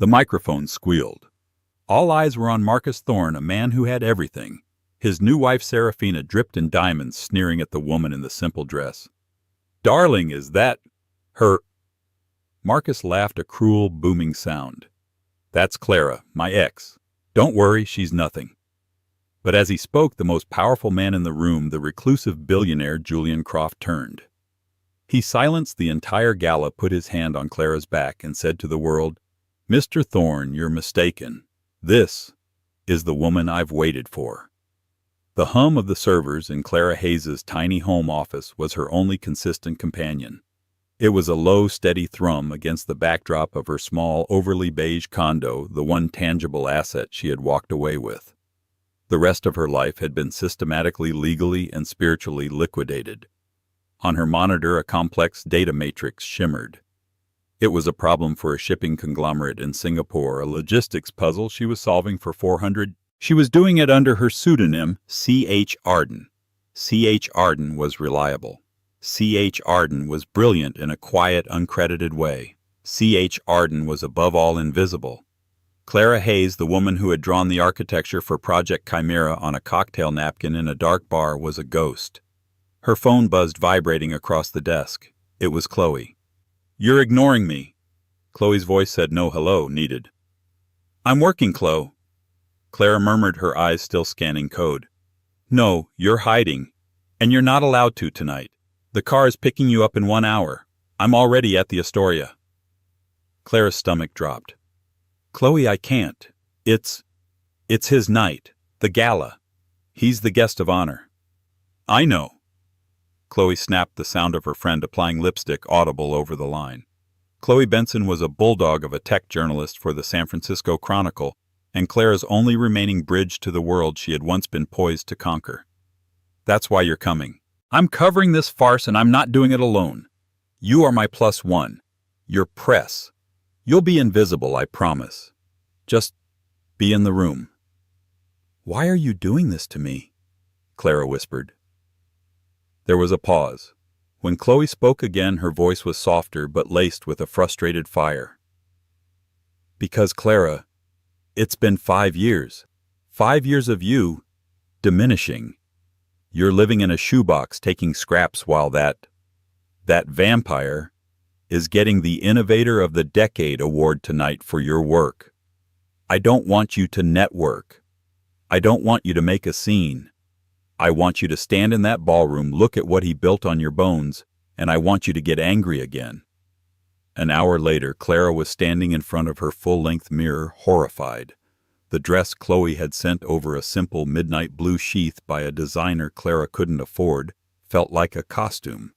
The microphone squealed. All eyes were on Marcus Thorne, a man who had everything. His new wife Seraphina dripped in diamonds, sneering at the woman in the simple dress. "Darling, is that her?" Marcus laughed, a cruel, booming sound. "That's Clara, my ex. Don't worry, she's nothing." But as he spoke, the most powerful man in the room, the reclusive billionaire Julian Croft, turned. He silenced the entire gala, put his hand on Clara's back, and said to the world, "Mr. Thorne, you're mistaken. This is the woman I've waited for." The hum of the servers in Clara Hayes's tiny home office was her only consistent companion. It was a low, steady thrum against the backdrop of her small, overly beige condo, the one tangible asset she had walked away with. The rest of her life had been systematically, legally, and spiritually liquidated. On her monitor, a complex data matrix shimmered. It was a problem for a shipping conglomerate in Singapore, a logistics puzzle she was solving for 400. She was doing it under her pseudonym, C.H. Arden. C.H. Arden was reliable. C.H. Arden was brilliant in a quiet, uncredited way. C.H. Arden was above all invisible. Clara Hayes, the woman who had drawn the architecture for Project Chimera on a cocktail napkin in a dark bar, was a ghost. Her phone buzzed, vibrating across the desk. It was Chloe. "You're ignoring me." Chloe's voice said no hello needed. "I'm working, Chloe." Clara murmured, her eyes still scanning code. "No, you're hiding. And you're not allowed to tonight. The car is picking you up in 1 hour. I'm already at the Astoria." Clara's stomach dropped. "Chloe, I can't. It's his night. The gala. He's the guest of honor." "I know." Chloe snapped, the sound of her friend applying lipstick audible over the line. Chloe Benson was a bulldog of a tech journalist for the San Francisco Chronicle, and Clara's only remaining bridge to the world she had once been poised to conquer. "That's why you're coming. I'm covering this farce, and I'm not doing it alone. You are my +1. Your press. You'll be invisible, I promise. Just be in the room." "Why are you doing this to me?" Clara whispered. There was a pause. When Chloe spoke again, her voice was softer but laced with a frustrated fire. "Because, Clara, it's been 5 years. 5 years of you diminishing. You're living in a shoebox taking scraps while that vampire is getting the Innovator of the Decade award tonight for your work. I don't want you to network. I don't want you to make a scene. I want you to stand in that ballroom, look at what he built on your bones, and I want you to get angry again." An hour later, Clara was standing in front of her full-length mirror, horrified. The dress Chloe had sent over a simple midnight blue sheath by a designer Clara couldn't afford felt like a costume.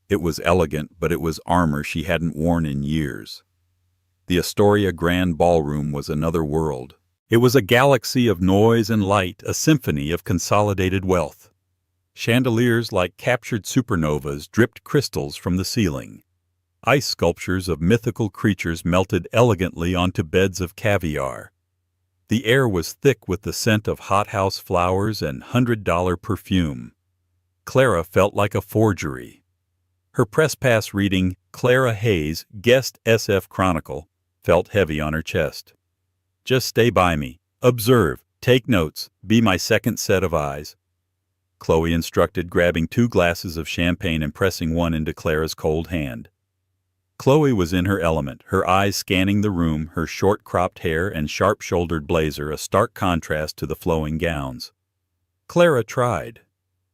It was elegant, but it was armor she hadn't worn in years. The Astoria Grand Ballroom was another world. It was a galaxy of noise and light, a symphony of consolidated wealth. Chandeliers like captured supernovas dripped crystals from the ceiling. Ice sculptures of mythical creatures melted elegantly onto beds of caviar. The air was thick with the scent of hothouse flowers and $100 perfume. Clara felt like a forgery. Her press pass reading, "Clara Hayes, Guest SF Chronicle," felt heavy on her chest. "Just stay by me. Observe. Take notes. Be my second set of eyes," Chloe instructed, grabbing 2 glasses of champagne and pressing one into Clara's cold hand. Chloe was in her element, her eyes scanning the room, her short-cropped hair and sharp-shouldered blazer a stark contrast to the flowing gowns. Clara tried.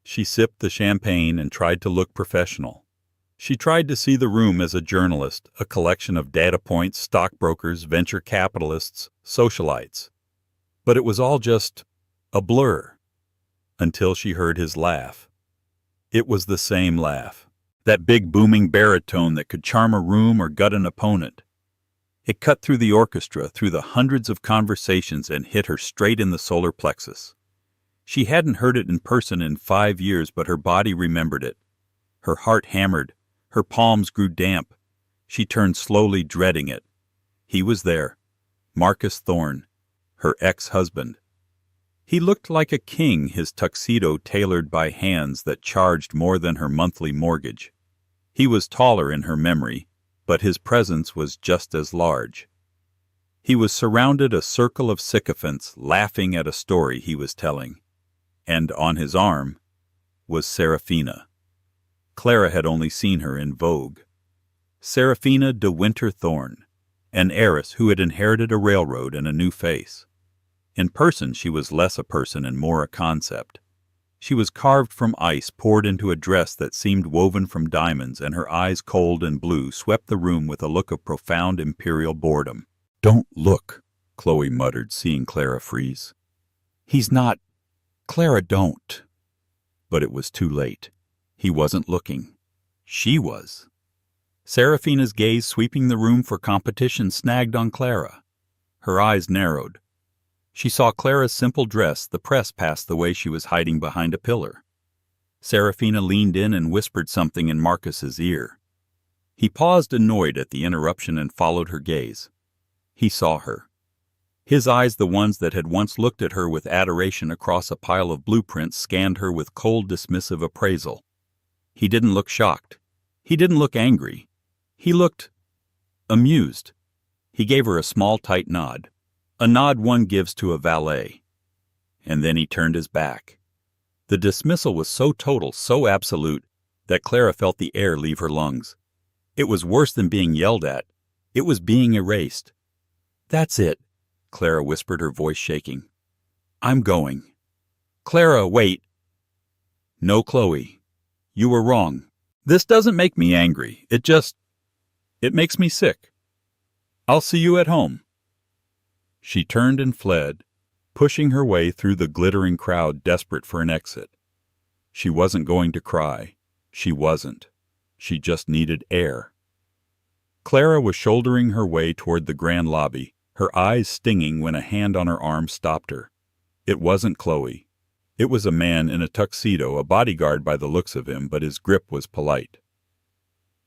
She sipped the champagne and tried to look professional. She tried to see the room as a journalist, a collection of data points, stockbrokers, venture capitalists, socialites. But it was all just a blur, until she heard his laugh. It was the same laugh, that big booming baritone that could charm a room or gut an opponent. It cut through the orchestra, through the hundreds of conversations, and hit her straight in the solar plexus. She hadn't heard it in person in 5 years, but her body remembered it. Her heart hammered. Her palms grew damp. She turned slowly, dreading it. He was there. Marcus Thorne, her ex-husband. He looked like a king, his tuxedo tailored by hands that charged more than her monthly mortgage. He was taller in her memory, but his presence was just as large. He was surrounded a circle of sycophants laughing at a story he was telling, and on his arm was Seraphina. Clara had only seen her in Vogue. Seraphina de Winterthorne, an heiress who had inherited a railroad and a new face. In person she was less a person and more a concept. She was carved from ice poured into a dress that seemed woven from diamonds, and her eyes, cold and blue, swept the room with a look of profound imperial boredom. "Don't look," Chloe muttered, seeing Clara freeze. "He's not—" "Clara, don't." But it was too late. He wasn't looking. She was. Seraphina's gaze, sweeping the room for competition, snagged on Clara. Her eyes narrowed. She saw Clara's simple dress, the press past the way she was hiding behind a pillar. Seraphina leaned in and whispered something in Marcus's ear. He paused, annoyed at the interruption, and followed her gaze. He saw her. His eyes, the ones that had once looked at her with adoration across a pile of blueprints, scanned her with cold, dismissive appraisal. He didn't look shocked. He didn't look angry. He looked amused. He gave her a small, tight nod. A nod one gives to a valet. And then he turned his back. The dismissal was so total, so absolute, that Clara felt the air leave her lungs. It was worse than being yelled at. It was being erased. "That's it," Clara whispered, her voice shaking. "I'm going." "Clara, wait." "No, Chloe. You were wrong. This doesn't make me angry. It makes me sick. I'll see you at home." She turned and fled, pushing her way through the glittering crowd, desperate for an exit. She wasn't going to cry. She wasn't. She just needed air. Clara was shouldering her way toward the grand lobby, her eyes stinging, when a hand on her arm stopped her. It wasn't Chloe. It was a man in a tuxedo, a bodyguard by the looks of him, but his grip was polite.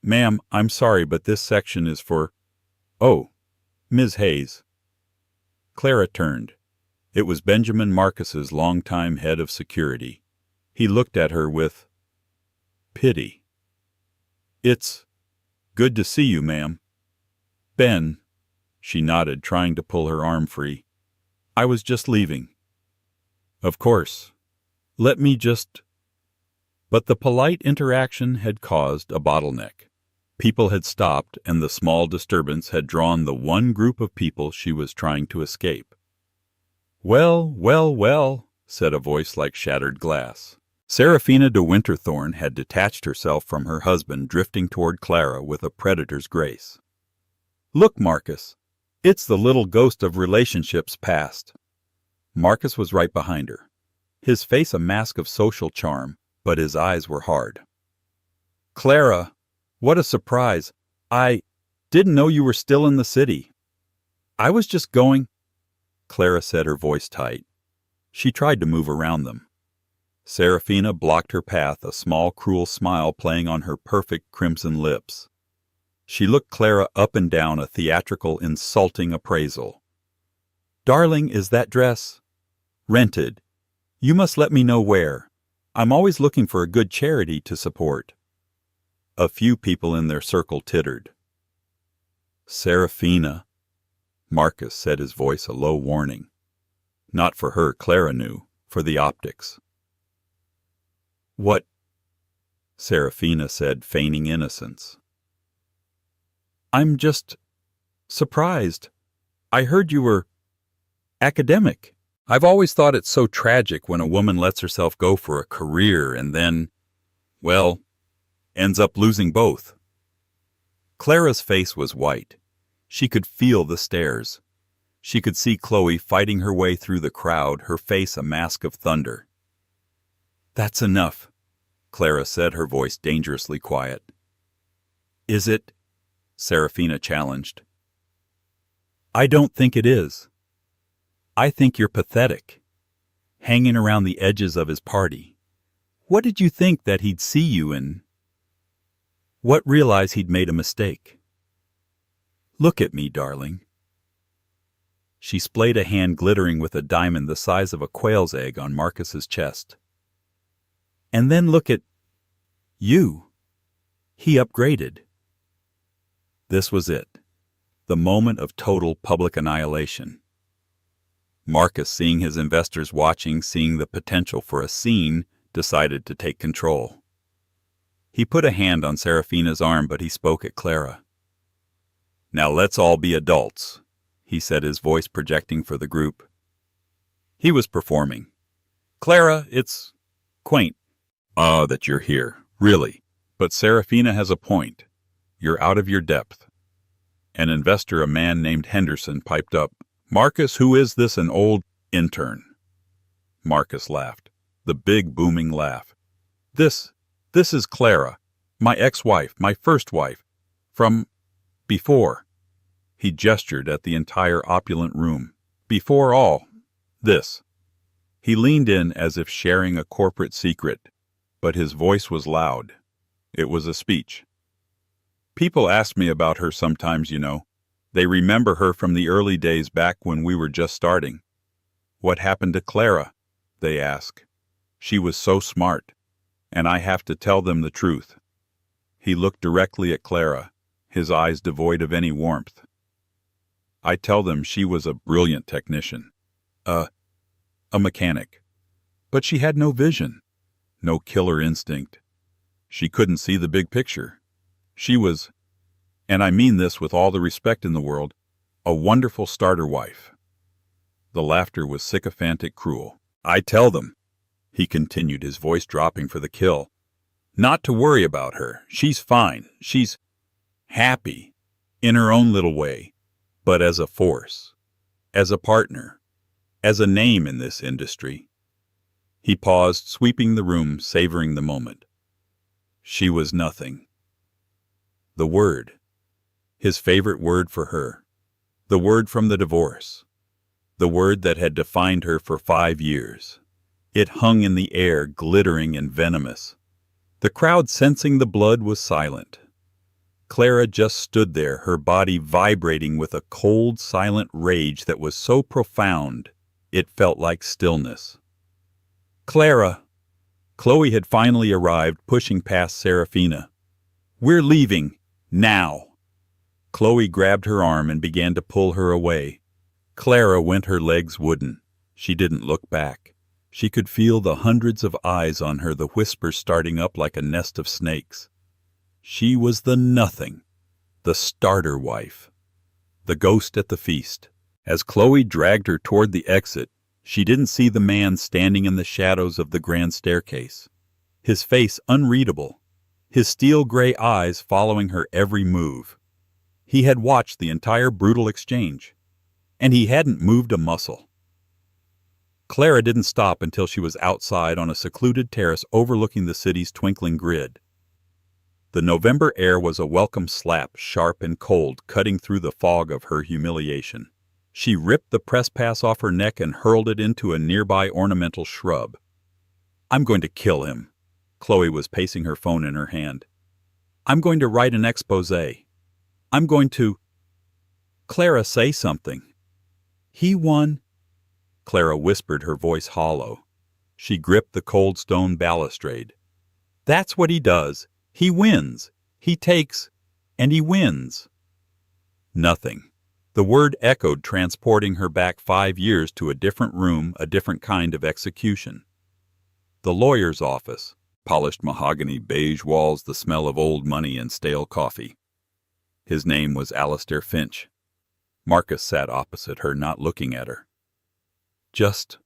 "Ma'am, I'm sorry, but this section is for—" "Oh, Ms. Hayes." Clara turned. It was Benjamin Marcus's longtime head of security. He looked at her with pity. "It's good to see you, ma'am." "Ben," she nodded, trying to pull her arm free. "I was just leaving." "Of course. Let me just—" But the polite interaction had caused a bottleneck. People had stopped, and the small disturbance had drawn the one group of people she was trying to escape. "Well, well, well," said a voice like shattered glass. Seraphina de Winterthorne had detached herself from her husband, drifting toward Clara with a predator's grace. "Look, Marcus. It's the little ghost of relationships past." Marcus was right behind her, his face a mask of social charm, but his eyes were hard. "Clara, what a surprise. I didn't know you were still in the city." "I was just going—" Clara said, her voice tight. She tried to move around them. Seraphina blocked her path, a small, cruel smile playing on her perfect crimson lips. She looked Clara up and down, a theatrical, insulting appraisal. "Darling, is that dress—" "Rented. You must let me know where. I'm always looking for a good charity to support." A few people in their circle tittered. "Seraphina," Marcus said, his voice a low warning. Not for her, Clara knew, for the optics. "What?" Seraphina said, feigning innocence. "I'm just surprised. I heard you were academic. I've always thought it so tragic when a woman lets herself go for a career and then, well, ends up losing both." Clara's face was white. She could feel the stares. She could see Chloe fighting her way through the crowd, her face a mask of thunder. "That's enough," Clara said, her voice dangerously quiet. "Is it?" Seraphina challenged. "I don't think it is. I think you're pathetic, hanging around the edges of his party. What did you think that he'd see you in? What, realize he'd made a mistake? Look at me, darling." She splayed a hand glittering with a diamond the size of a quail's egg on Marcus's chest. "And then look at you. He upgraded." This was it. the moment of total public annihilation. Marcus, seeing his investors watching, seeing the potential for a scene, decided to take control. He put a hand on Serafina's arm, but he spoke at Clara. "Now let's all be adults," he said, his voice projecting for the group. He was performing. "Clara, it's quaint that you're here, really. But Serafina has a point. You're out of your depth." An investor, a man named Henderson, piped up, "Marcus, who is this, an old intern?" Marcus laughed, the big booming laugh. This is Clara, my ex-wife, my first wife, from before." He gestured at the entire opulent room. "Before all this." He leaned in as if sharing a corporate secret, but his voice was loud. It was a speech. "People ask me about her sometimes, you know. They remember her from the early days back when we were just starting. What happened to Clara, they ask. She was so smart, and I have to tell them the truth." He looked directly at Clara, his eyes devoid of any warmth. "I tell them she was a brilliant technician, a mechanic. But she had no vision, no killer instinct. She couldn't see the big picture. She was, and I mean this with all the respect in the world, a wonderful starter wife." The laughter was sycophantic cruel. "I tell them," he continued, his voice dropping for the kill, "not to worry about her. She's fine. She's happy in her own little way. But as a force, as a partner, as a name in this industry." He paused, sweeping the room, savoring the moment. She was nothing. The word, his favorite word for her, the word from the divorce, the word that had defined her for 5 years. It hung in the air, glittering and venomous. The crowd, sensing the blood, was silent. Clara just stood there, her body vibrating with a cold, silent rage that was so profound it felt like stillness. "Clara!" Chloe had finally arrived, pushing past Serafina. "We're leaving. Now!" Chloe grabbed her arm and began to pull her away. Clara went, her legs wooden. She didn't look back. She could feel the hundreds of eyes on her, the whispers starting up like a nest of snakes. She was the nothing, the starter wife, the ghost at the feast. As Chloe dragged her toward the exit, she didn't see the man standing in the shadows of the grand staircase, his face unreadable, his steel-gray eyes following her every move. He had watched the entire brutal exchange, and he hadn't moved a muscle. Clara didn't stop until she was outside on a secluded terrace overlooking the city's twinkling grid. The November air was a welcome slap, sharp and cold, cutting through the fog of her humiliation. She ripped the press pass off her neck and hurled it into a nearby ornamental shrub. "I'm going to kill him." Chloe was pacing her phone in her hand. "I'm going to write an exposé. I'm going to—" "Clara, say something." "He won." Clara whispered, her voice hollow. She gripped the cold stone balustrade. "That's what he does. He wins. He takes, and he wins." Nothing. The word echoed, transporting her back 5 years to a different room, a different kind of execution. The lawyer's office. Polished mahogany, beige walls, the smell of old money and stale coffee. His name was Alistair Finch. Marcus sat opposite her, not looking at her. Just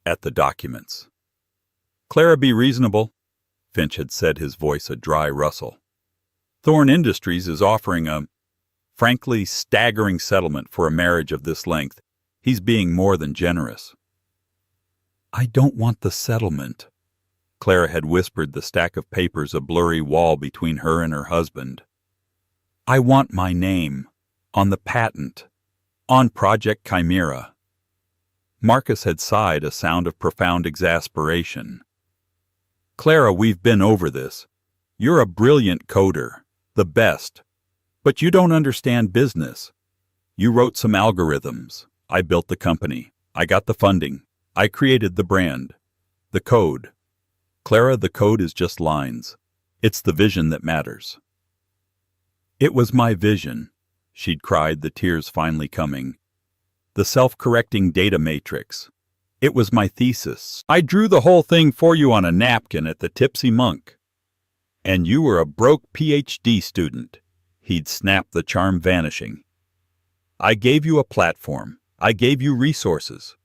at the documents. "Clara, be reasonable," Finch had said, his voice a dry rustle. "Thorne Industries is offering a, frankly, staggering settlement for a marriage of this length. He's being more than generous." "I don't want the settlement," Clara had whispered, the stack of papers a blurry wall between her and her husband. "I want my name on the patent, on Project Chimera." Marcus had sighed, a sound of profound exasperation. "Clara, we've been over this. You're a brilliant coder, the best. But you don't understand business. You wrote some algorithms. I built the company. I got the funding. I created the brand. The code. Clara, the code is just lines. It's the vision that matters." "It was my vision. she'd cried, the tears finally coming. The self-correcting data matrix. It was my thesis. I drew the whole thing for you on a napkin at the Tipsy Monk. And you were a broke PhD student. He'd snapped, the charm vanishing. I gave you a platform. I gave you resources.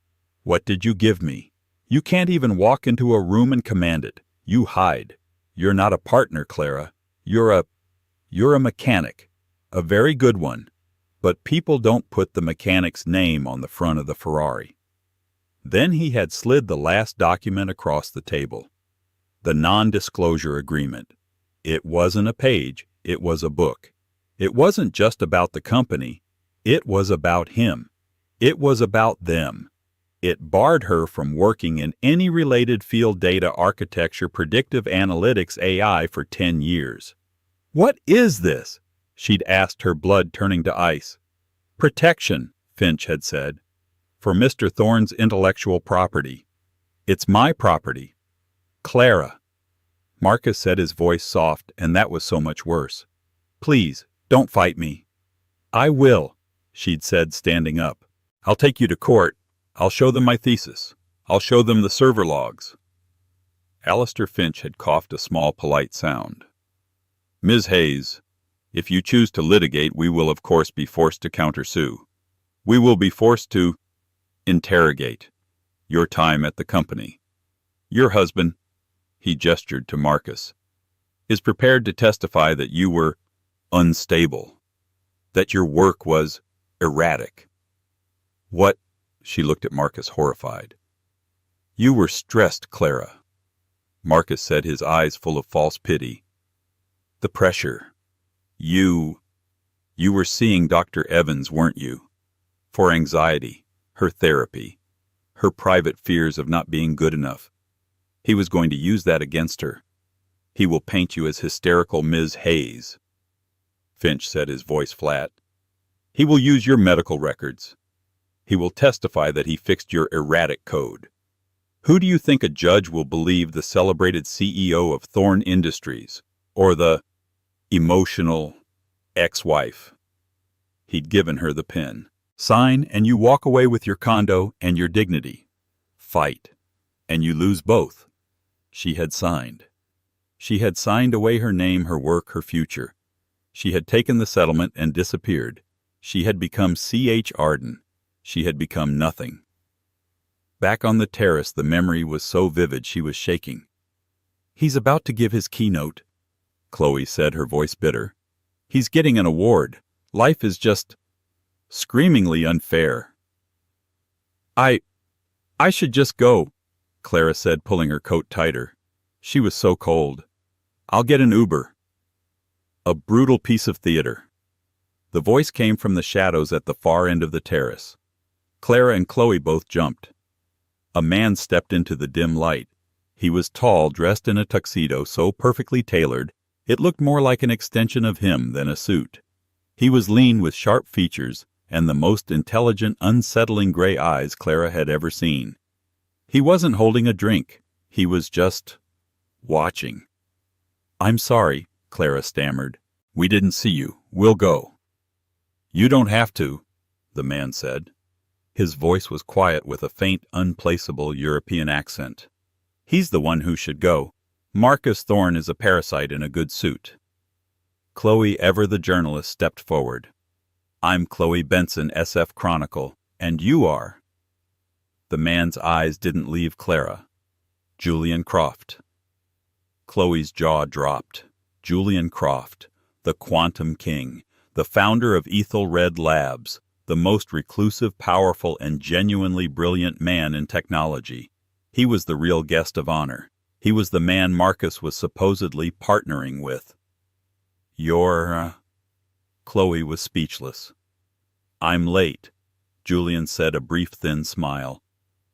What did you give me? You can't even walk into a room and command it. You hide. You're not a partner, Clara. You're a mechanic. A very good one. But people don't put the mechanic's name on the front of the Ferrari. Then he had slid the last document across the table. The non-disclosure agreement. It wasn't a page, it was a book. It wasn't just about the company, it was about him. It was about them. It barred her from working in any related field, data architecture, predictive analytics, AI, for 10 years. What is this? She'd asked, her blood turning to ice. Protection, Finch had said. For Mr. Thorne's intellectual property. It's my property. Clara. Marcus said, his voice soft, and that was so much worse. Please, don't fight me. I will, she'd said, standing up. I'll take you to court. I'll show them my thesis. I'll show them the server logs. Alistair Finch had coughed a small, polite sound. Ms. Hayes, if you choose to litigate, we will of course be forced to countersue. We will be forced to interrogate your time at the company. Your husband, he gestured to Marcus, is prepared to testify that you were unstable, that your work was erratic. What? She looked at Marcus, horrified. You were stressed, Clara. Marcus said, his eyes full of false pity. The pressure. You were seeing Dr. Evans, weren't you? For anxiety, her therapy, her private fears of not being good enough. He was going to use that against her. He will paint you as hysterical Ms. Hayes. Finch said, his voice flat. He will use your medical records. He will testify that he fixed your erratic code. Who do you think a judge will believe, the celebrated CEO of Thorne Industries, or the emotional ex-wife? He'd given her the pen. Sign, and you walk away with your condo and your dignity. Fight, and you lose both. She had signed. She had signed away her name, her work, her future. She had taken the settlement and disappeared. She had become C.H. Arden. She had become nothing. Back on the terrace, the memory was so vivid she was shaking. He's about to give his keynote, Chloe said, her voice bitter. He's getting an award. Life is just screamingly unfair. I should just go, Clara said, pulling her coat tighter. She was so cold. I'll get an Uber. A brutal piece of theater. The voice came from the shadows at the far end of the terrace. Clara and Chloe both jumped. A man stepped into the dim light. He was tall, dressed in a tuxedo so perfectly tailored, it looked more like an extension of him than a suit. He was lean, with sharp features and the most intelligent, unsettling gray eyes Clara had ever seen. He wasn't holding a drink. He was just watching. I'm sorry, Clara stammered. We didn't see you. We'll go. You don't have to, the man said. His voice was quiet, with a faint, unplaceable European accent. He's the one who should go. Marcus Thorne is a parasite in a good suit. Chloe, ever the journalist, stepped forward. I'm Chloe Benson, SF Chronicle, and you are. The man's eyes didn't leave Clara. Julian Croft. Chloe's jaw dropped. Julian Croft, the Quantum King, the founder of Ethelred Labs, the most reclusive, powerful, and genuinely brilliant man in technology. He was the real guest of honor. He was the man Marcus was supposedly partnering with. Chloe was speechless. I'm late, Julian said, a brief, thin smile.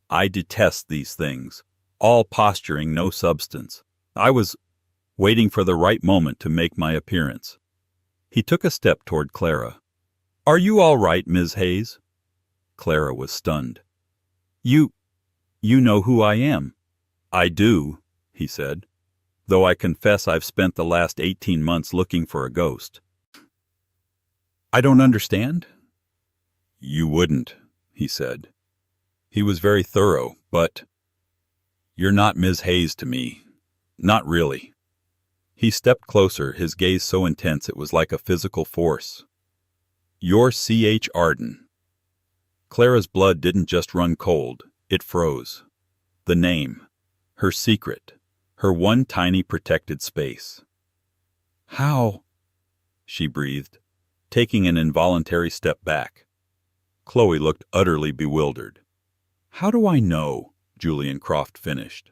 I detest these things. All posturing, no substance. I was waiting for the right moment to make my appearance. He took a step toward Clara. Are you all right, Ms. Hayes? Clara was stunned. You know who I am. I do, he said, though I confess I've spent the last 18 months looking for a ghost. I don't understand? You wouldn't, he said. He was very thorough, but you're not Ms. Hayes to me. Not really. He stepped closer, his gaze so intense it was like a physical force. You're C.H. Arden. Clara's blood didn't just run cold, it froze. The name, her secret, her one tiny protected space. How? She breathed, taking an involuntary step back. Chloe looked utterly bewildered. How do I know? Julian Croft finished.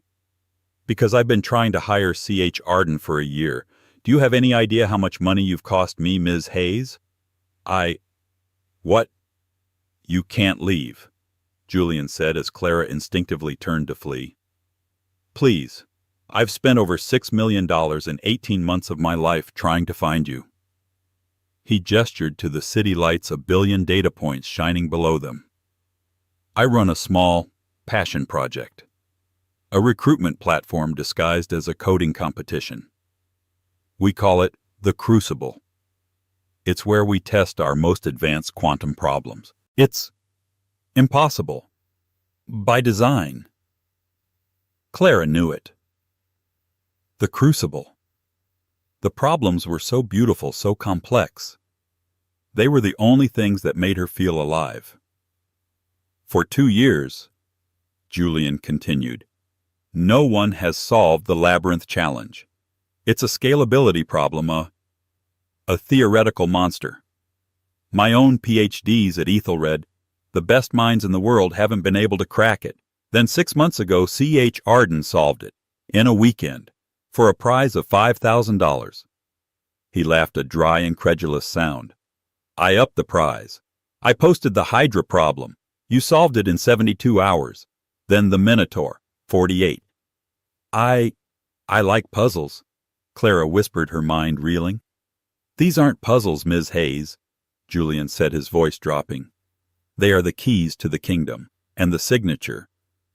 Because I've been trying to hire C.H. Arden for a year. Do you have any idea how much money you've cost me, Ms. Hayes? What? You can't leave, Julian said as Clara instinctively turned to flee. Please, I've spent over $6 million in 18 months of my life trying to find you. He gestured to the city lights, a billion data points shining below them. I run a small passion project. A recruitment platform disguised as a coding competition. We call it the Crucible. It's where we test our most advanced quantum problems. It's impossible. By design. Clara knew it. The Crucible. The problems were so beautiful, so complex. They were the only things that made her feel alive. For 2 years, Julian continued, no one has solved the labyrinth challenge. It's a scalability problem, a theoretical monster. My own PhDs at Ethelred, the best minds in the world, haven't been able to crack it. Then 6 months ago, C.H. Arden solved it, in a weekend, for a prize of $5,000. He laughed a dry, incredulous sound. I upped the prize. I posted the Hydra problem. You solved it in 72 hours. Then the Minotaur, 48. I like puzzles, Clara whispered, her mind reeling. These aren't puzzles, Ms. Hayes, Julian said, his voice dropping. They are the keys to the kingdom, and the signature,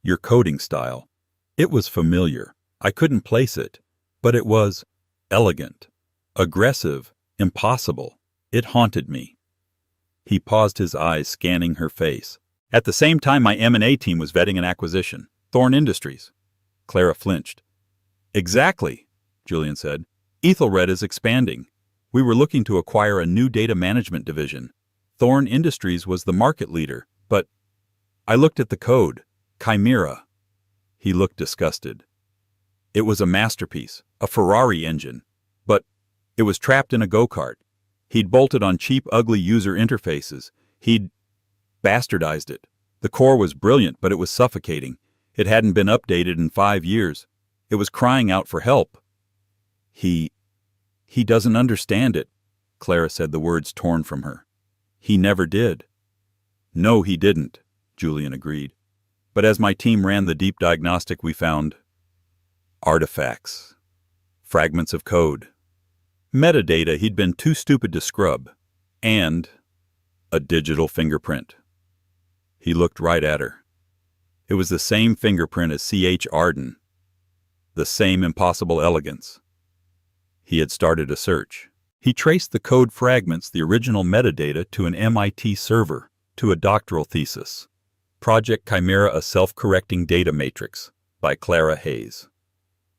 your coding style. It was familiar. I couldn't place it, but it was elegant, aggressive, impossible. It haunted me. He paused, his eyes scanning her face. At the same time, my M&A team was vetting an acquisition, Thorn Industries. Clara flinched. Exactly, Julian said. Ethelred is expanding. We were looking to acquire a new data management division. Thorn Industries was the market leader, but I looked at the code. Chimera. He looked disgusted. It was a masterpiece, a Ferrari engine, but it was trapped in a go-kart. He'd bolted on cheap, ugly user interfaces. He'd bastardized it. The core was brilliant, but it was suffocating. It hadn't been updated in 5 years. It was crying out for help. He doesn't understand it, Clara said, the words torn from her. He never did. No, he didn't, Julian agreed. But as my team ran the deep diagnostic, we found artifacts, fragments of code, metadata he'd been too stupid to scrub, and a digital fingerprint. He looked right at her. It was the same fingerprint as C.H. Arden, the same impossible elegance. He had started a search. He traced the code fragments, the original metadata, to an MIT server, to a doctoral thesis. Project Chimera, a self-correcting data matrix, by Clara Hayes.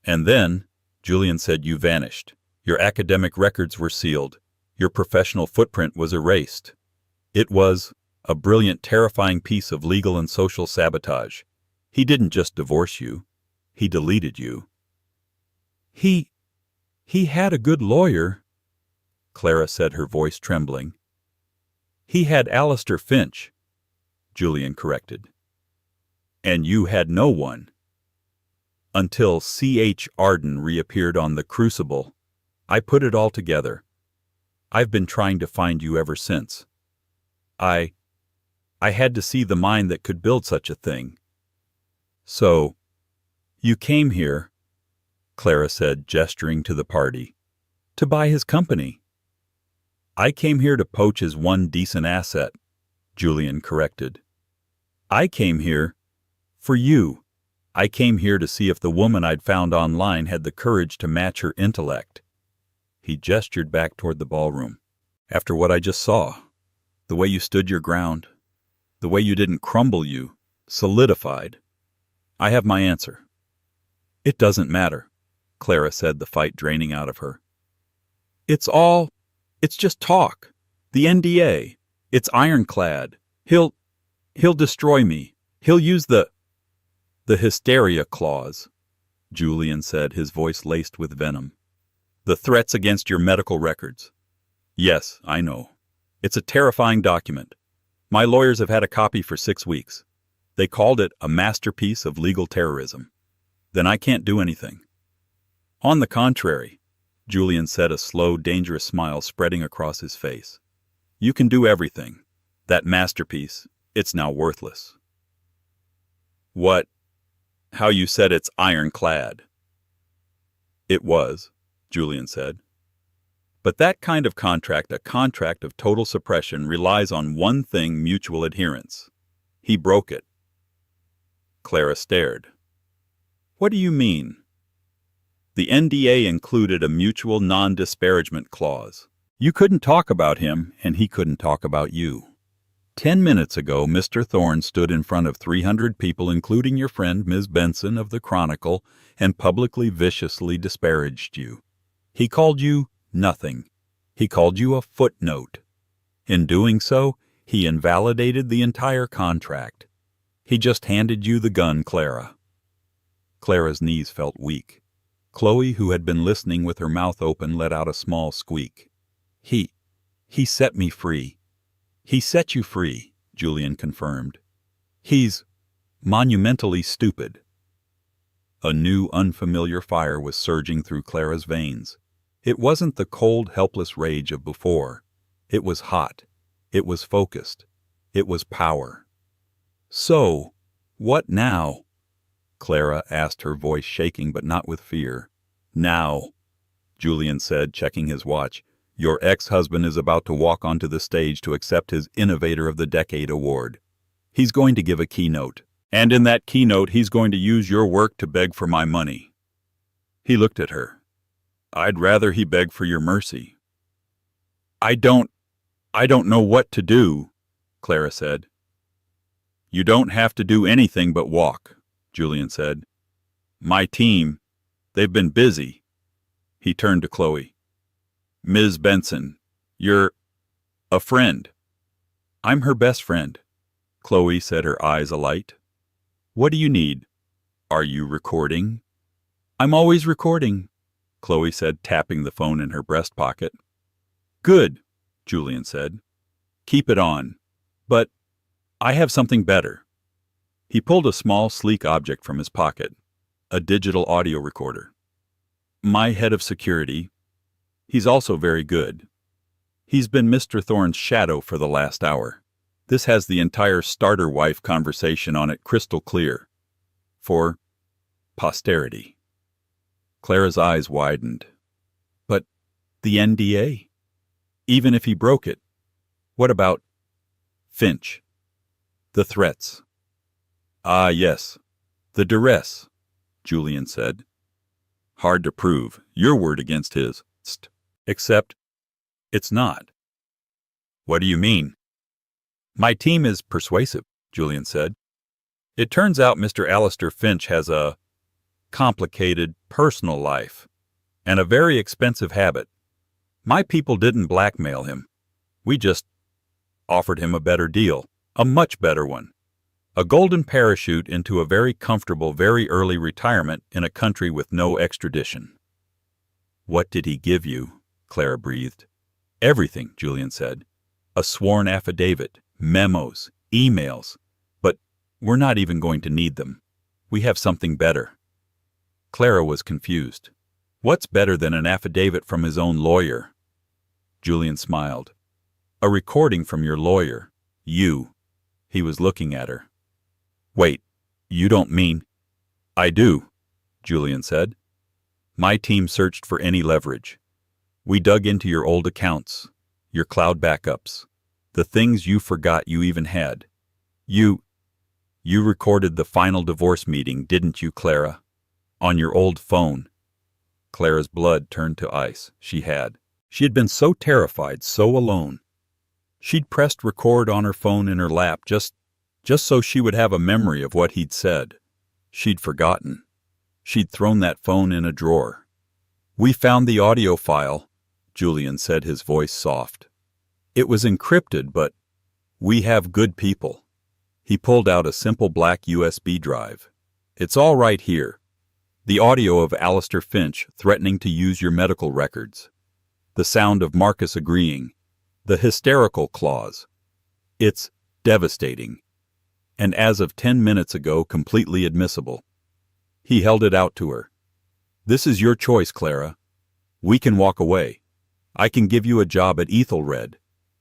And then, Julian said, you vanished. Your academic records were sealed. Your professional footprint was erased. It was a brilliant, terrifying piece of legal and social sabotage. He didn't just divorce you. He deleted you. He had a good lawyer, Clara said, her voice trembling. He had Alistair Finch, Julian corrected. And you had no one. Until C.H. Arden reappeared on the Crucible. I put it all together. I've been trying to find you ever since. I had to see the mind that could build such a thing. So, you came here, Clara said, gesturing to the party, to buy his company. I came here to poach his one decent asset, Julian corrected. I came here for you. I came here to see if the woman I'd found online had the courage to match her intellect. He gestured back toward the ballroom. After what I just saw, the way you stood your ground, the way you didn't crumble, you solidified. I have my answer. It doesn't matter, Clara said, the fight draining out of her. It's just talk. The NDA. It's ironclad. He'll destroy me. He'll use the hysteria clause, Julian said, his voice laced with venom. The threats against your medical records. Yes, I know. It's a terrifying document. My lawyers have had a copy for 6 weeks. They called it a masterpiece of legal terrorism. Then I can't do anything. On the contrary, Julian said, a slow, dangerous smile spreading across his face. You can do everything. That masterpiece, it's now worthless. What? How you said it's ironclad. It was, Julian said. But that kind of contract, a contract of total suppression, relies on one thing: mutual adherence. He broke it. Clara stared. What do you mean? The NDA included a mutual non-disparagement clause. You couldn't talk about him, and he couldn't talk about you. 10 minutes ago, Mr. Thorne stood in front of 300 people, including your friend Ms. Benson of the Chronicle, and publicly viciously disparaged you. He called you nothing. He called you a footnote. In doing so, he invalidated the entire contract. He just handed you the gun, Clara. Clara's knees felt weak. Chloe, who had been listening with her mouth open, let out a small squeak. He set me free. He set you free, Julian confirmed. He's monumentally stupid. A new, unfamiliar fire was surging through Clara's veins. It wasn't the cold, helpless rage of before. It was hot. It was focused. It was power. So, what now? Clara asked, her voice shaking but not with fear. Now, Julian said, checking his watch. Your ex-husband is about to walk onto the stage to accept his Innovator of the Decade award. He's going to give a keynote, and in that keynote he's going to use your work to beg for my money. He looked at her. I'd rather he beg for your mercy. I don't know what to do, Clara said. You don't have to do anything but walk, Julian said. My team, they've been busy. He turned to Chloe. Ms. Benson, you're a friend. I'm her best friend, Chloe said, her eyes alight. What do you need? Are you recording? I'm always recording, Chloe said, tapping the phone in her breast pocket. Good, Julian said. Keep it on. But I have something better. He pulled a small, sleek object from his pocket, a digital audio recorder. My head of security, he's also very good. He's been Mr. Thorne's shadow for the last hour. This has the entire starter wife conversation on it crystal clear. For posterity. Clara's eyes widened. But the NDA? Even if he broke it, what about Finch? The threats. Ah, yes, the duress, Julian said. Hard to prove, your word against his. Except, it's not. What do you mean? My team is persuasive, Julian said. It turns out Mr. Alistair Finch has a complicated personal life and a very expensive habit. My people didn't blackmail him. We just offered him a better deal, a much better one. A golden parachute into a very comfortable, very early retirement in a country with no extradition. What did he give you? Clara breathed. Everything, Julian said. A sworn affidavit, memos, emails. But we're not even going to need them. We have something better. Clara was confused. What's better than an affidavit from his own lawyer? Julian smiled. A recording from your lawyer. You. He was looking at her. Wait, you don't mean? I do, Julian said. My team searched for any leverage. We dug into your old accounts, your cloud backups, the things you forgot you even had. You recorded the final divorce meeting, didn't you, Clara? On your old phone. Clara's blood turned to ice. She had. She had been so terrified, so alone. She'd pressed record on her phone in her lap just so she would have a memory of what he'd said. She'd forgotten. She'd thrown that phone in a drawer. "We found the audio file," Julian said, his voice soft. "It was encrypted, but we have good people." He pulled out a simple black USB drive. "It's all right here. The audio of Alistair Finch threatening to use your medical records. The sound of Marcus agreeing. The hysterical clause. It's devastating. And as of 10 minutes ago, completely admissible." He held it out to her. "This is your choice, Clara. We can walk away. I can give you a job at Ethelred.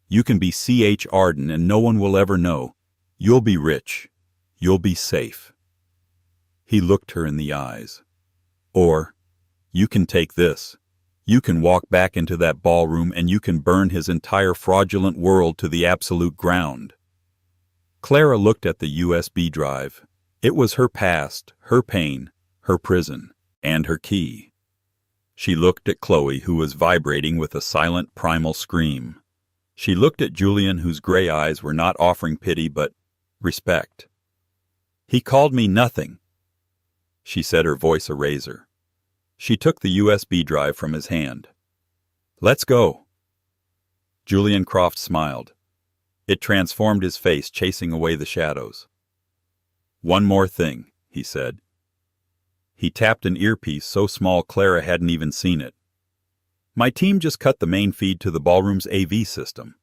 You can be C.H. Arden and no one will ever know. You'll be rich. You'll be safe." He looked her in the eyes. "Or, you can take this. You can walk back into that ballroom and you can burn his entire fraudulent world to the absolute ground." Clara looked at the USB drive. It was her past, her pain, her prison, and her key. She looked at Chloe, who was vibrating with a silent primal scream. She looked at Julian, whose gray eyes were not offering pity but respect. "He called me nothing," she said, her voice a razor. She took the USB drive from his hand. "Let's go." Julian Croft smiled. It transformed his face, chasing away the shadows. "One more thing," he said. He tapped an earpiece so small Clara hadn't even seen it. "My team just cut the main feed to the ballroom's AV system.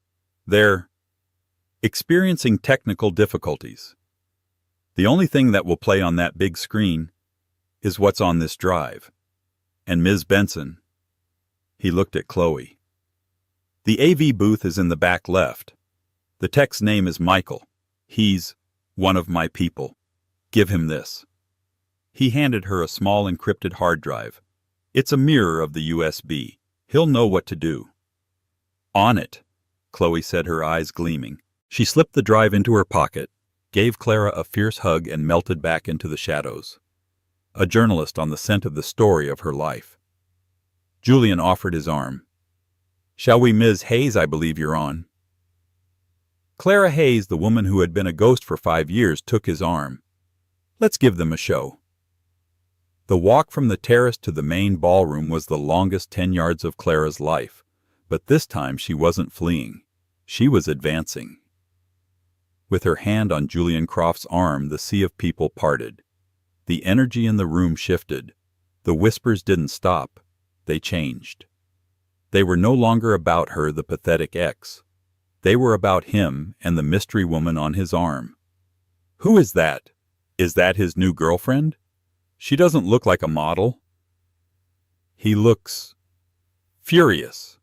They're experiencing technical difficulties. The only thing that will play on that big screen is what's on this drive. And Ms. Benson," he looked at Chloe, "the AV booth is in the back left. The tech's name is Michael. He's one of my people. Give him this." He handed her a small encrypted hard drive. "It's a mirror of the USB. He'll know what to do." "On it," Chloe said, her eyes gleaming. She slipped the drive into her pocket, gave Clara a fierce hug, and melted back into the shadows. A journalist on the scent of the story of her life. Julian offered his arm. "Shall we, Ms. Hayes? I believe you're on." Clara Hayes, the woman who had been a ghost for 5 years, took his arm. "Let's give them a show." The walk from the terrace to the main ballroom was the longest 10 yards of Clara's life, but this time she wasn't fleeing. She was advancing. With her hand on Julian Croft's arm, the sea of people parted. The energy in the room shifted. The whispers didn't stop. They changed. They were no longer about her, the pathetic ex. They were about him and the mystery woman on his arm. "Who is that? Is that his new girlfriend? She doesn't look like a model." "He looks furious."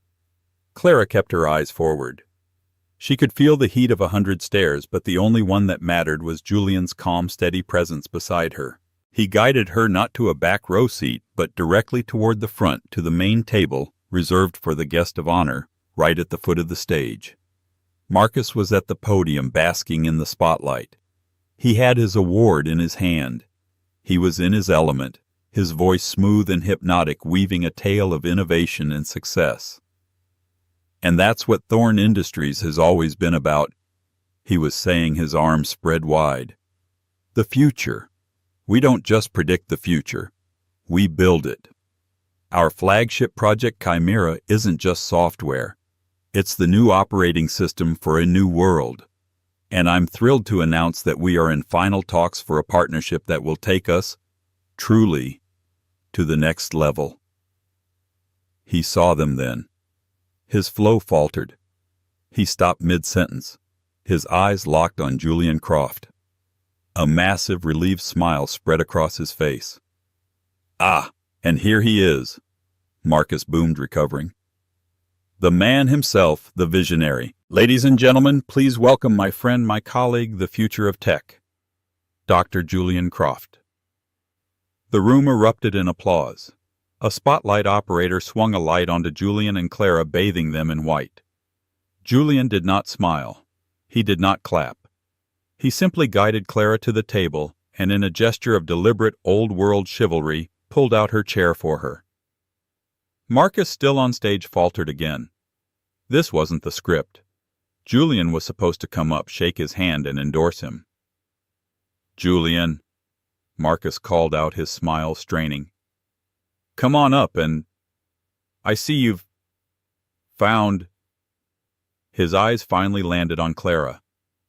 Clara kept her eyes forward. She could feel the heat of 100 stares, but the only one that mattered was Julian's calm, steady presence beside her. He guided her not to a back row seat, but directly toward the front, to the main table, reserved for the guest of honor, right at the foot of the stage. Marcus was at the podium, basking in the spotlight. He had his award in his hand. He was in his element, his voice smooth and hypnotic, weaving a tale of innovation and success. "And that's what Thorne Industries has always been about," he was saying, his arms spread wide. "The future. We don't just predict the future. We build it. Our flagship project, Chimera, isn't just software. It's the new operating system for a new world. And I'm thrilled to announce that we are in final talks for a partnership that will take us, truly, to the next level." He saw them then. His flow faltered. He stopped mid-sentence, his eyes locked on Julian Croft. A massive, relieved smile spread across his face. "Ah, and here he is," Marcus boomed, recovering. "The man himself, the visionary. Ladies and gentlemen, please welcome my friend, my colleague, the future of tech, Dr. Julian Croft." The room erupted in applause. A spotlight operator swung a light onto Julian and Clara, bathing them in white. Julian did not smile. He did not clap. He simply guided Clara to the table and, in a gesture of deliberate old-world chivalry, pulled out her chair for her. Marcus, still on stage, faltered again. This wasn't the script. Julian was supposed to come up, shake his hand, and endorse him. "Julian," Marcus called out, his smile straining. "Come on up and... I see you've... found..." His eyes finally landed on Clara,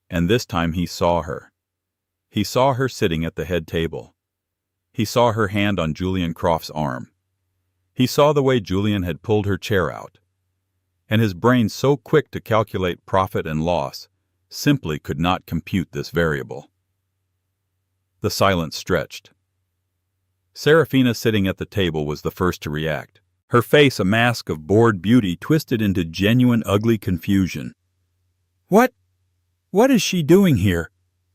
and this time he saw her. He saw her sitting at the head table. He saw her hand on Julian Croft's arm. He saw the way Julian had pulled her chair out. And his brain, so quick to calculate profit and loss, simply could not compute this variable. The silence stretched. Serafina, sitting at the table, was the first to react. Her face, a mask of bored beauty, twisted into genuine ugly confusion. What is she doing here?"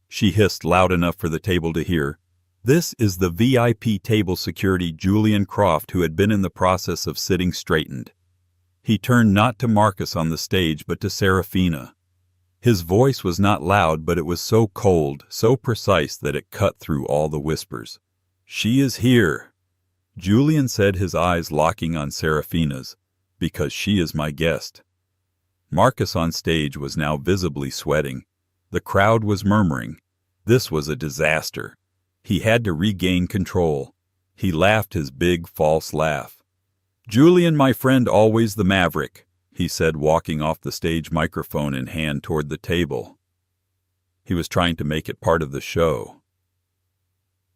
she hissed loud enough for the table to hear. This is the VIP table security, Julian Croft, who had been in the process of sitting straightened. He turned not to Marcus on the stage, but to Serafina. His voice was not loud, but it was so cold, so precise that it cut through all the whispers. "She is here," Julian said, his eyes locking on Serafina's, "because she is my guest." Marcus on stage was now visibly sweating. The crowd was murmuring. This was a disaster. He had to regain control. He laughed his big, false laugh. "Julian, my friend, always the maverick," he said, walking off the stage, microphone in hand, toward the table. He was trying to make it part of the show.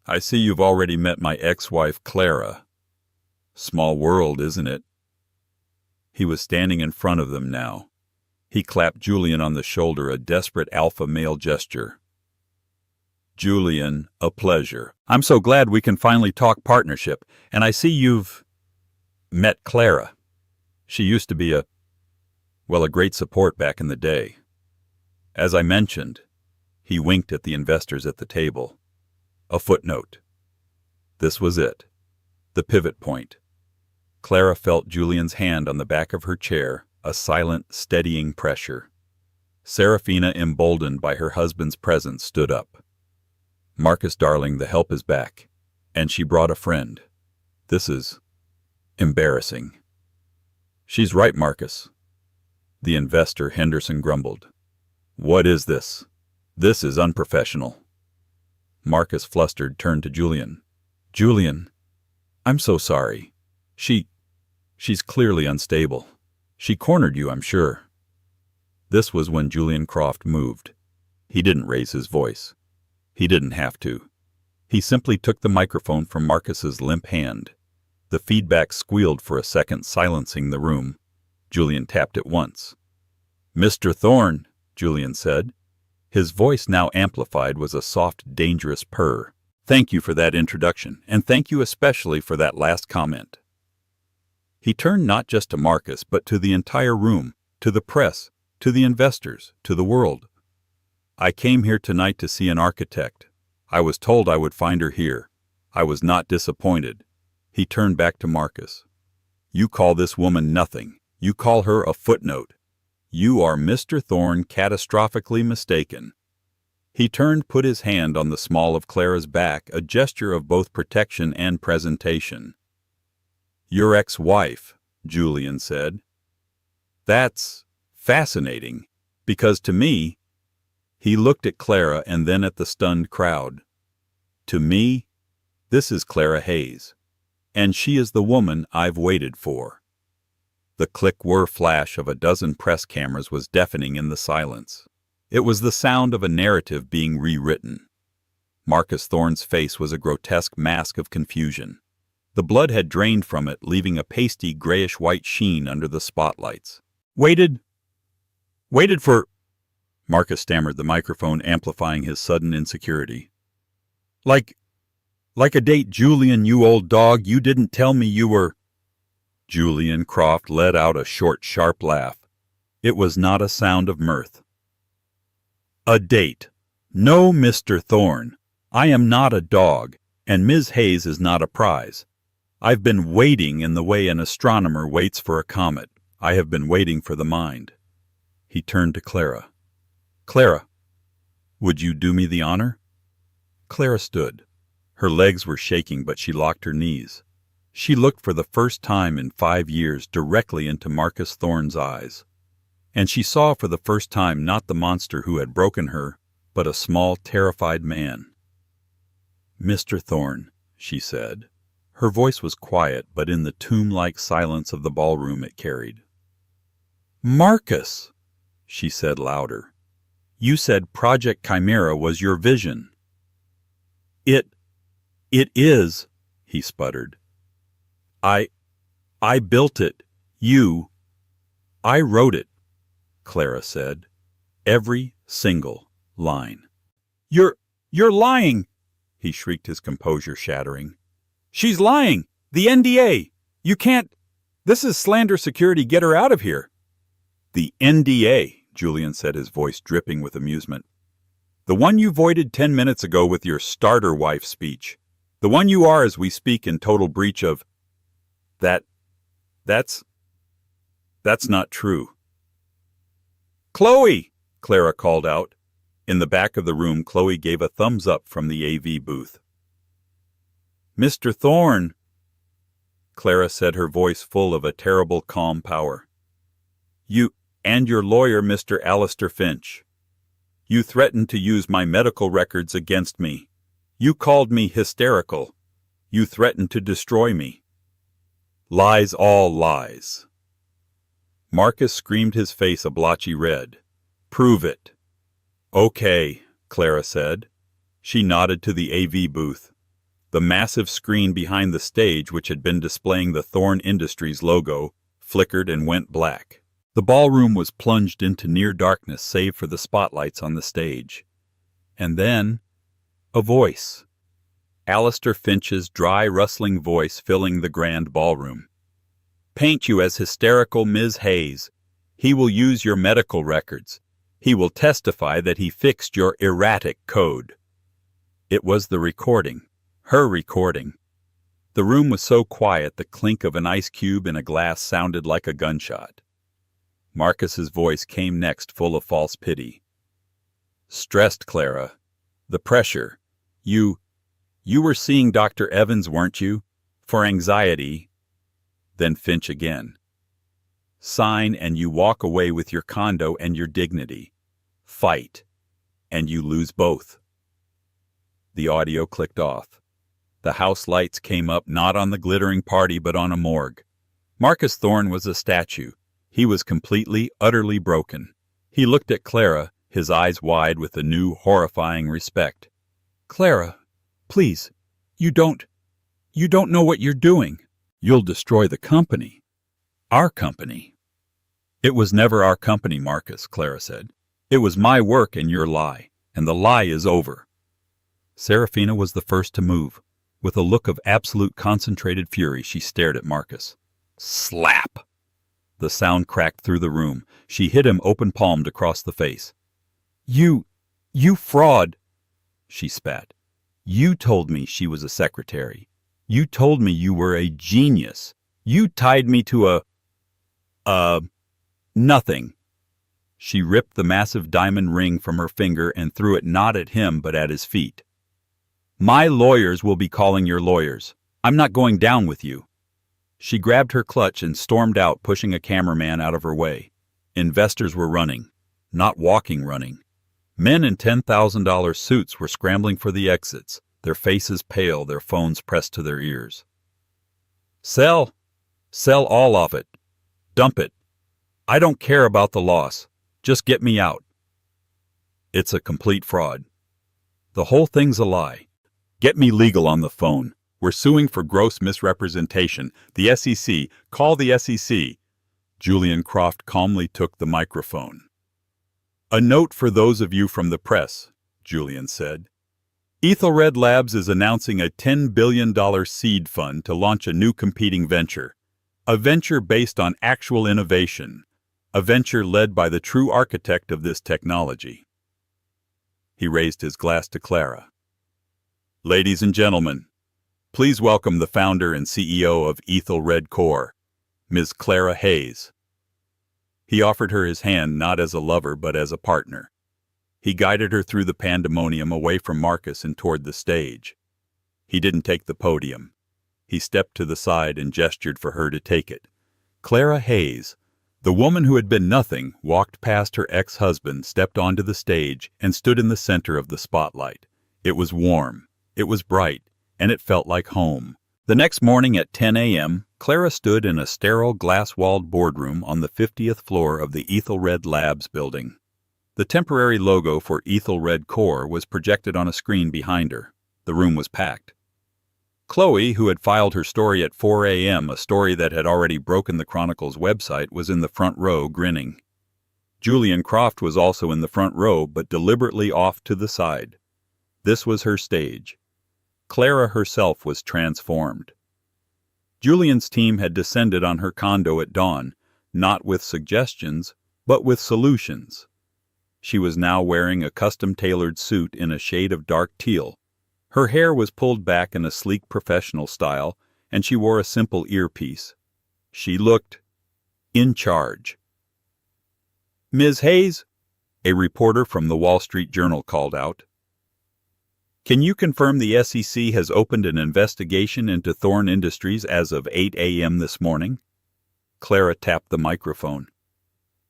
"I see you've already met my ex-wife, Clara. Small world, isn't it?" He was standing in front of them now. He clapped Julian on the shoulder, a desperate alpha male gesture. "Julian, a pleasure. I'm so glad we can finally talk partnership, and I see you've met Clara. She used to be a great support back in the day. As I mentioned," he winked at the investors at the table, "a footnote." This was it, the pivot point. Clara felt Julian's hand on the back of her chair, a silent, steadying pressure. Serafina, emboldened by her husband's presence, stood up. "Marcus, darling, the help is back, and she brought a friend. This is embarrassing." "She's right, Marcus," the investor, Henderson, grumbled. "What is this? This is unprofessional." Marcus, flustered, turned to Julian. "Julian, I'm so sorry. She's clearly unstable. She cornered you, I'm sure." This was when Julian Croft moved. He didn't raise his voice. He didn't have to. He simply took the microphone from Marcus's limp hand. The feedback squealed for a second, silencing the room. Julian tapped it once. "Mr. Thorne," Julian said. His voice, now amplified, was a soft, dangerous purr. "Thank you for that introduction, and thank you especially for that last comment." He turned not just to Marcus, but to the entire room, to the press, to the investors, to the world. "I came here tonight to see an architect. I was told I would find her here. I was not disappointed." He turned back to Marcus. "You call this woman nothing. You call her a footnote. You are, Mr. Thorne, catastrophically mistaken." He turned, put his hand on the small of Clara's back, a gesture of both protection and presentation. "Your ex-wife," Julian said. "That's fascinating, because to me..." He looked at Clara and then at the stunned crowd. "To me, this is Clara Hayes, and she is the woman I've waited for." The click-whir flash of a dozen press cameras was deafening in the silence. It was the sound of a narrative being rewritten. Marcus Thorne's face was a grotesque mask of confusion. The blood had drained from it, leaving a pasty grayish-white sheen under the spotlights. Waited for..." Marcus stammered, the microphone amplifying his sudden insecurity. Like a date, Julian, you old dog, you didn't tell me you were..." Julian Croft let out a short, sharp laugh. It was not a sound of mirth. "A date? No, Mr. Thorne. I am not a dog, and Ms. Hayes is not a prize. I've been waiting in the way an astronomer waits for a comet. I have been waiting for the mind." He turned to Clara. "Clara, would you do me the honor?" Clara stood. Her legs were shaking, but she locked her knees. She looked for the first time in 5 years directly into Marcus Thorne's eyes, and she saw for the first time not the monster who had broken her, but a small, terrified man. "Mr. Thorne," she said. Her voice was quiet, but in the tomb-like silence of the ballroom it carried. "Marcus," she said louder. "You said Project Chimera was your vision." It is," he sputtered. I built it. I wrote it," Clara said. "Every single line." You're lying," he shrieked, his composure shattering. "She's lying! The NDA! You can't... This is slander security. Get her out of here." "The NDA," Julian said, his voice dripping with amusement. "The one you voided 10 minutes ago with your starter wife speech. The one you are as we speak in total breach of... That's not true." "Chloe!" Clara called out. In the back of the room, Chloe gave a thumbs up from the AV booth. "Mr. Thorne," Clara said, her voice full of a terrible calm power. "You and your lawyer, Mr. Alistair Finch. You threatened to use my medical records against me. You called me hysterical. You threatened to destroy me. Lies, all lies." Marcus screamed, his face a blotchy red. "Prove it." "Okay," Clara said. She nodded to the AV booth. The massive screen behind the stage, which had been displaying the Thorne Industries logo, flickered and went black. The ballroom was plunged into near darkness save for the spotlights on the stage. And then, a voice. Alistair Finch's dry, rustling voice filling the grand ballroom. "Paint you as hysterical Ms. Hayes. He will use your medical records. He will testify that he fixed your erratic code." It was the recording. Her recording. The room was so quiet the clink of an ice cube in a glass sounded like a gunshot. Marcus's voice came next, full of false pity. "Stressed, Clara. The pressure. You were seeing Dr. Evans, weren't you? For anxiety." Then Finch again. "Sign and you walk away with your condo and your dignity. Fight, and you lose both." The audio clicked off. The house lights came up not on the glittering party but on a morgue. Marcus Thorne was a statue. He was completely, utterly broken. He looked at Clara, his eyes wide with a new, horrifying respect. "Clara, please, you don't know what you're doing. You'll destroy the company. Our company." "It was never our company, Marcus," Clara said. "It was my work and your lie, and the lie is over." Serafina was the first to move. With a look of absolute concentrated fury, she stared at Marcus. Slap! The sound cracked through the room. She hit him open-palmed across the face. You fraud!" she spat. "You told me she was a secretary. You told me you were a genius. You tied me to nothing." She ripped the massive diamond ring from her finger and threw it not at him but at his feet. "My lawyers will be calling your lawyers. I'm not going down with you." She grabbed her clutch and stormed out, pushing a cameraman out of her way. Investors were running, not walking running. Men in $10,000 suits were scrambling for the exits, their faces pale, their phones pressed to their ears. Sell all of it. Dump it. I don't care about the loss. Just get me out." "It's a complete fraud. The whole thing's a lie. Get me legal on the phone. We're suing for gross misrepresentation. The SEC. Call the SEC." Julian Croft calmly took the microphone. "A note for those of you from the press," Julian said. "Ethelred Labs is announcing a $10 billion seed fund to launch a new competing venture. A venture based on actual innovation. A venture led by the true architect of this technology." He raised his glass to Clara. "Ladies and gentlemen, please welcome the founder and CEO of Ethelred Corp, Ms. Clara Hayes." He offered her his hand not as a lover but as a partner. He guided her through the pandemonium away from Marcus and toward the stage. He didn't take the podium. He stepped to the side and gestured for her to take it. Clara Hayes, the woman who had been nothing, walked past her ex-husband, stepped onto the stage, and stood in the center of the spotlight. It was warm, it was bright, and it felt like home. The next morning at 10 a.m., Clara stood in a sterile glass-walled boardroom on the 50th floor of the Ethelred Labs building. The temporary logo for Ethelred Core was projected on a screen behind her. The room was packed. Chloe, who had filed her story at 4 a.m., a story that had already broken the Chronicle's website, was in the front row, grinning. Julian Croft was also in the front row, but deliberately off to the side. This was her stage. Clara herself was transformed. Julian's team had descended on her condo at dawn, not with suggestions, but with solutions. She was now wearing a custom-tailored suit in a shade of dark teal. Her hair was pulled back in a sleek professional style, and she wore a simple earpiece. She looked in charge. "Ms. Hayes," a reporter from the Wall Street Journal called out, "can you confirm the SEC has opened an investigation into Thorne Industries as of 8 a.m. this morning?" Clara tapped the microphone.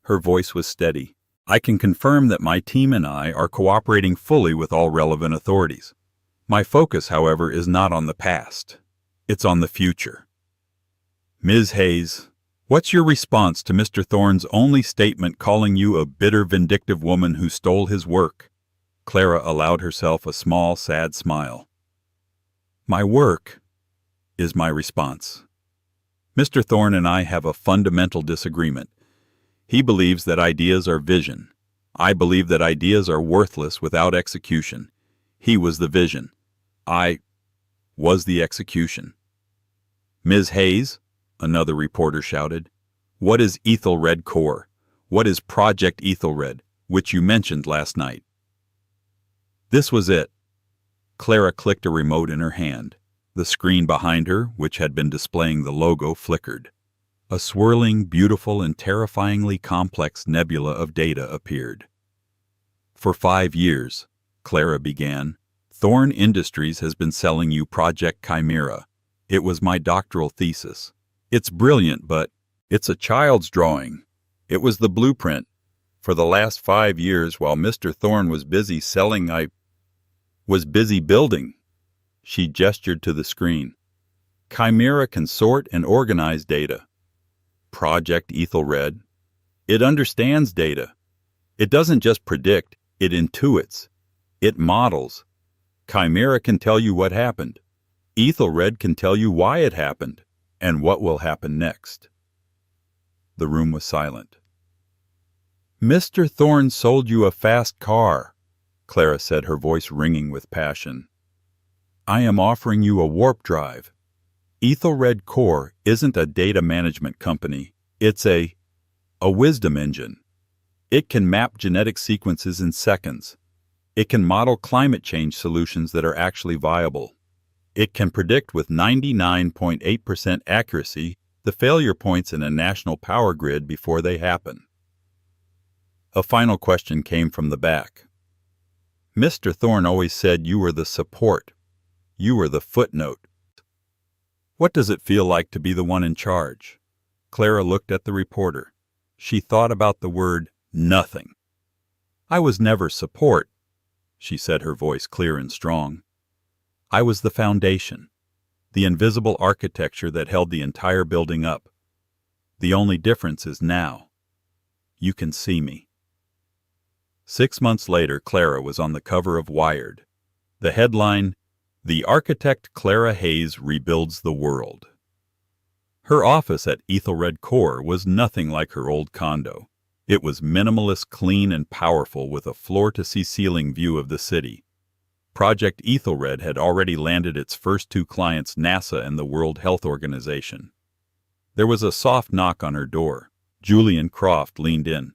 Her voice was steady. "I can confirm that my team and I are cooperating fully with all relevant authorities. My focus, however, is not on the past. It's on the future." "Ms. Hayes, what's your response to Mr. Thorne's only statement calling you a bitter, vindictive woman who stole his work?" Clara allowed herself a small, sad smile. "My work is my response. Mr. Thorne and I have a fundamental disagreement. He believes that ideas are vision. I believe that ideas are worthless without execution. He was the vision. I was the execution." "Ms. Hayes," another reporter shouted, "what is Ethelred Core? What is Project Ethelred, which you mentioned last night?" This was it. Clara clicked a remote in her hand. The screen behind her, which had been displaying the logo, flickered. A swirling, beautiful, and terrifyingly complex nebula of data appeared. "For 5 years," Clara began, "Thorne Industries has been selling you Project Chimera. It was my doctoral thesis. It's brilliant, but it's a child's drawing. It was the blueprint. For the last 5 years, while Mr. Thorne was busy selling, I was busy building." She gestured to the screen. "Chimera can sort and organize data. Project Ethelred, it understands data. It doesn't just predict, it intuits. It models. Chimera can tell you what happened. Ethelred can tell you why it happened, and what will happen next." The room was silent. "Mr. Thorne sold you a fast car," Clara said, her voice ringing with passion. "I am offering you a warp drive. Ethelred Core isn't a data management company. It's a wisdom engine. It can map genetic sequences in seconds. It can model climate change solutions that are actually viable. It can predict with 99.8% accuracy the failure points in a national power grid before they happen." A final question came from the back. "Mr. Thorne always said you were the support. You were the footnote. What does it feel like to be the one in charge?" Clara looked at the reporter. She thought about the word nothing. "I was never support," she said, her voice clear and strong. "I was the foundation, the invisible architecture that held the entire building up. The only difference is now. You can see me." 6 months later, Clara was on the cover of Wired. The headline, "The Architect Clara Hayes Rebuilds the World." Her office at Ethelred Core was nothing like her old condo. It was minimalist, clean, and powerful, with a floor-to-ceiling view of the city. Project Ethelred had already landed its first 2 clients, NASA and the World Health Organization. There was a soft knock on her door. Julian Croft leaned in.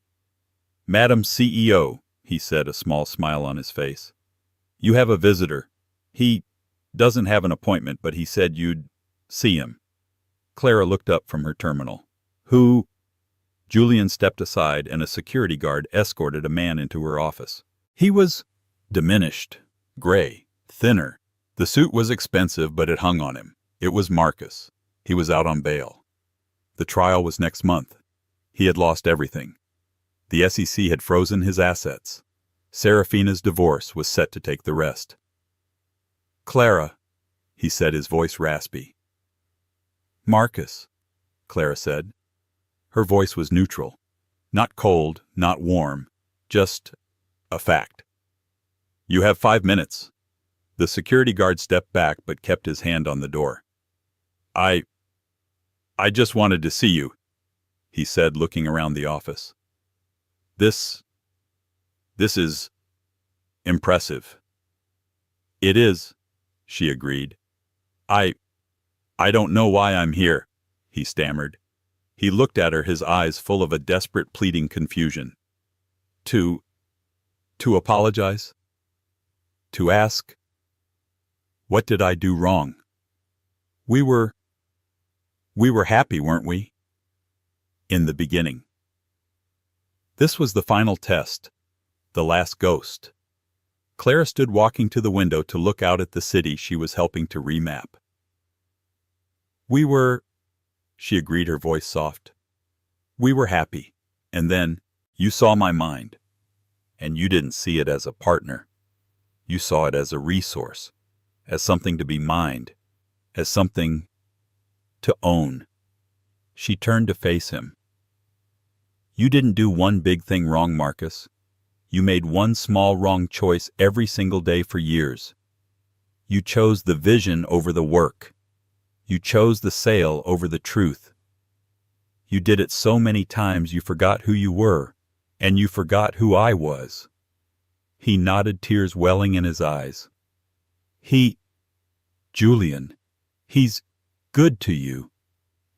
"Madam CEO," he said, a small smile on his face. "You have a visitor. He doesn't have an appointment, but he said you'd see him." Clara looked up from her terminal. "Who?" Julian stepped aside, and a security guard escorted a man into her office. He was diminished, gray, thinner. The suit was expensive, but it hung on him. It was Marcus. He was out on bail. The trial was next month. He had lost everything. The SEC had frozen his assets. Serafina's divorce was set to take the rest. "Clara," he said, his voice raspy. "Marcus," Clara said. Her voice was neutral. Not cold, not warm. Just a fact. "You have 5 minutes." The security guard stepped back but kept his hand on the door. I just wanted to see you," he said, looking around the office. This is impressive." "It is," she agreed. I don't know why I'm here," he stammered. He looked at her, his eyes full of a desperate, pleading confusion. To apologize? To ask? What did I do wrong? We were happy, weren't we? In the beginning. This was the final test, the last ghost. Clara stood walking to the window to look out at the city she was helping to remap. "We were," she agreed, her voice soft. "We were happy. And then you saw my mind. And you didn't see it as a partner. You saw it as a resource, as something to be mined, as something to own." She turned to face him. "You didn't do one big thing wrong, Marcus. You made one small wrong choice every single day for years. You chose the vision over the work. You chose the sale over the truth. You did it so many times you forgot who you were, and you forgot who I was." He nodded, tears welling in his eyes. Julian, he's good to you.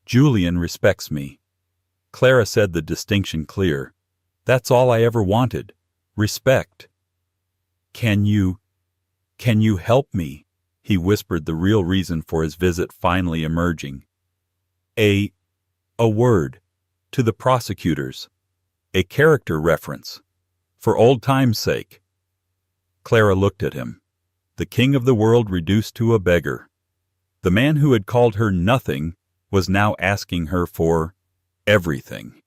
Julian respects me." Clara said, the distinction clear. "That's all I ever wanted. Respect." Can you help me?" he whispered, the real reason for his visit finally emerging. A word to the prosecutors. A character reference. For old time's sake." Clara looked at him. The king of the world reduced to a beggar. The man who had called her nothing was now asking her for everything.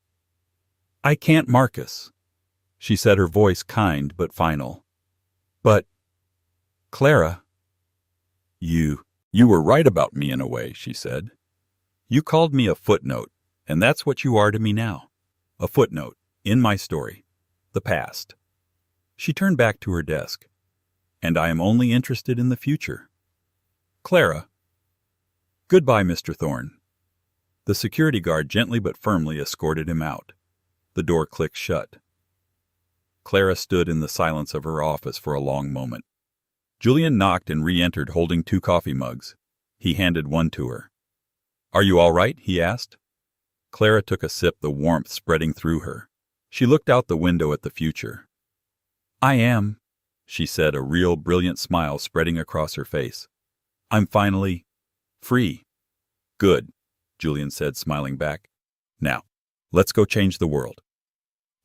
"I can't, Marcus," she said, her voice kind but final. "But, Clara—" You were right about me in a way," she said. "You called me a footnote, and that's what you are to me now. A footnote in my story, the past." She turned back to her desk. "And I am only interested in the future. Clara." "Goodbye, Mr. Thorne." The security guard gently but firmly escorted him out. The door clicked shut. Clara stood in the silence of her office for a long moment. Julian knocked and re-entered holding 2 coffee mugs. He handed one to her. "Are you all right?" he asked. Clara took a sip, the warmth spreading through her. She looked out the window at the future. "I am," she said, a real brilliant smile spreading across her face. "I'm finally free." "Good," Julian said, smiling back. "Now, let's go change the world."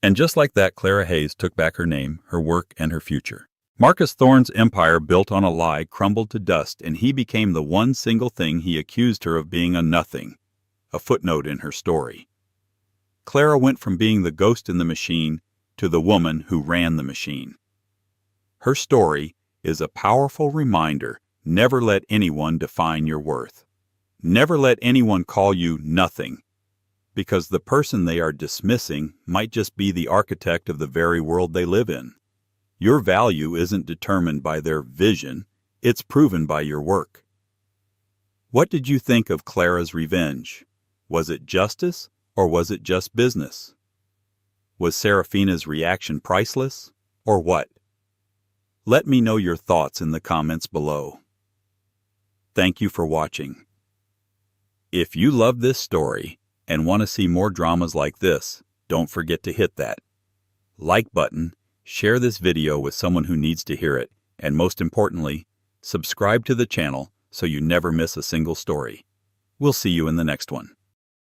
And just like that, Clara Hayes took back her name, her work, and her future. Marcus Thorne's empire built on a lie crumbled to dust, and he became the one single thing he accused her of being, a nothing, a footnote in her story. Clara went from being the ghost in the machine to the woman who ran the machine. Her story is a powerful reminder: never let anyone define your worth. Never let anyone call you nothing, because the person they are dismissing might just be the architect of the very world they live in. Your value isn't determined by their vision, it's proven by your work. What did you think of Clara's revenge? Was it justice, or was it just business? Was Serafina's reaction priceless, or what? Let me know your thoughts in the comments below. Thank you for watching. If you love this story and want to see more dramas like this, don't forget to hit that like button, share this video with someone who needs to hear it, and most importantly, subscribe to the channel so you never miss a single story. We'll see you in the next one.